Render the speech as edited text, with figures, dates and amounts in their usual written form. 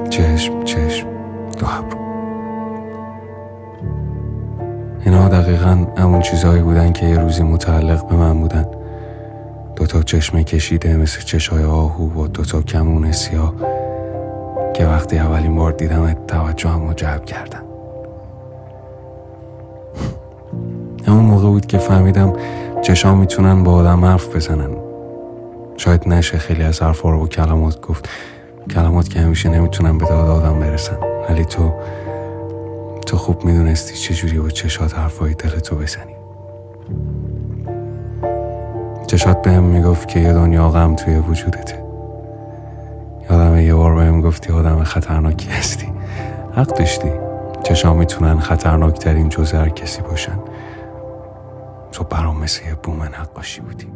چشم دو ابرو. اینا دقیقاً همون چیزهایی بودن که یه روزی متعلق به من بودن. 2 چشم کشیده مثل چشای آهو و 2 کمون سیاه که وقتی اولین بار دیدم توجهمو جلب کردن. همون موقع بود که فهمیدم چشام میتونن با آدم حرف بزنن. شاید نشه خیلی از حرفا رو با کلمات گفت، کلمات که همیشه نمیتونن به داد آدم برسن، ولی تو خوب میدونستی چجوری با چشات حرفای دلتو بزنی. چشات بهم میگفت که یه دنیا غم توی وجودته. یادمه یه بار بهم گفتی آدم خطرناکی هستی. حق داشتی. چشام میتونن خطرناکترین جزء هر کسی باشن. تو برام مثل یه بوم نقاشی بودی.